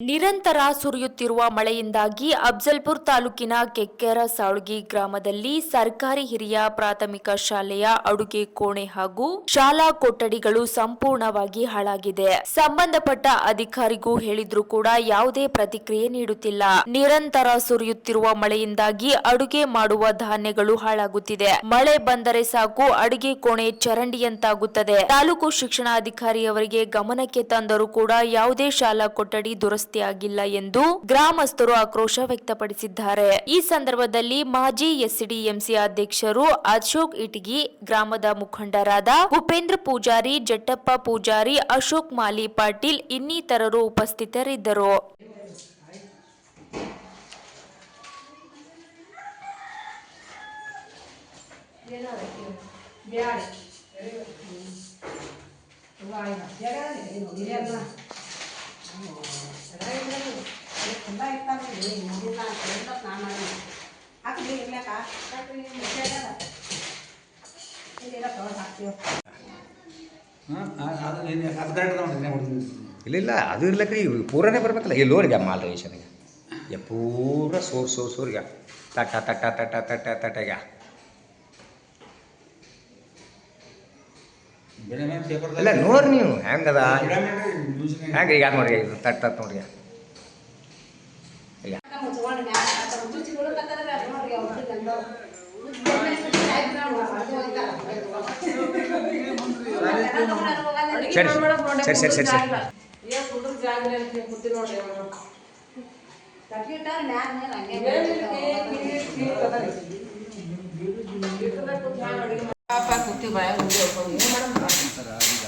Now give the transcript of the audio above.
ನಿರಂತರ ಸುರಿಯುತ್ತಿರುವ ಮಳೆಯಿಂದಾಗಿ ಅಫ್ಜಲ್ಪುರ ತಾಲೂಕಿನ ಕೆಕ್ಕೆರಸಾಳ್ಗಿ ಗ್ರಾಮದಲ್ಲಿ ಸರ್ಕಾರಿ ಹಿರಿಯ ಪ್ರಾಥಮಿಕ ಶಾಲೆಯ ಅಡುಗೆ ಕೋಣೆ ಹಾಗೂ ಶಾಲಾ ಕೊಠಡಿಗಳು ಸಂಪೂರ್ಣವಾಗಿ ಹಾಳಾಗಿದೆ. ಸಂಬಂಧಪಟ್ಟ ಅಧಿಕಾರಿಗೂ ಹೇಳಿದ್ರೂ ಕೂಡ ಯಾವುದೇ ಪ್ರತಿಕ್ರಿಯೆ ನೀಡುತ್ತಿಲ್ಲ. ನಿರಂತರ ಸುರಿಯುತ್ತಿರುವ ಮಳೆಯಿಂದಾಗಿ ಅಡುಗೆ ಮಾಡುವ ಧಾನ್ಯಗಳು ಹಾಳಾಗುತ್ತಿದೆ. ಮಳೆ ಬಂದರೆ ಸಾಕು ಅಡುಗೆ ಕೋಣೆ ಚರಂಡಿಯಂತಾಗುತ್ತದೆ. ತಾಲೂಕು ಶಿಕ್ಷಣಾಧಿಕಾರಿಯವರಿಗೆ ಗಮನಕ್ಕೆ ತಂದರೂ ಕೂಡ ಯಾವುದೇ ಶಾಲಾ ಕೊಠಡಿ ಆಗಿಲ್ಲ ಎಂದು ಗ್ರಾಮಸ್ಥರು ಆಕ್ರೋಶ ವ್ಯಕ್ತಪಡಿಸಿದ್ದಾರೆ. ಈ ಸಂದರ್ಭದಲ್ಲಿ ಮಾಜಿ ಎಸ್ಡಿಎಂಸಿ ಅಧ್ಯಕ್ಷರು ಅಶೋಕ್ ಇಟಗಿ, ಗ್ರಾಮದ ಮುಖಂಡರಾದ ಉಪೇಂದ್ರ ಪೂಜಾರಿ, ಜಟ್ಟಪ್ಪ ಪೂಜಾರಿ, ಅಶೋಕ್ ಮಾಲಿ ಪಾಟೀಲ್ ಇನ್ನಿತರರು ಉಪಸ್ಥಿತರಿದ್ದರು. ಇಲ್ಲ ಅದು ಇರ್ಲಕ್ಕ ಈಗ ಪೂರನೇ ಬರ್ಬೇಕಲ್ಲ ಈ ಲೋರಿಗೆ ಮಾಲ್ ರೇಷನ್ಗೆ ಪೂರ ಸೋರ್ಗೆ ತಟ್ಟಗೆ ಇಲ್ಲ ನೋಡ್ರಿ ನೀವು ಹೆಂಗದ ಹೆಂಗೆ ಈಗ ನೋಡ್ರಿ ಇದು ತಟ್ಟ ನೋಡ್ರಿ ಈಗ ಸರಿ ಸರಿ ಸರಿ ಸರಿ ಸರಿ ಸರ್ ಈಗ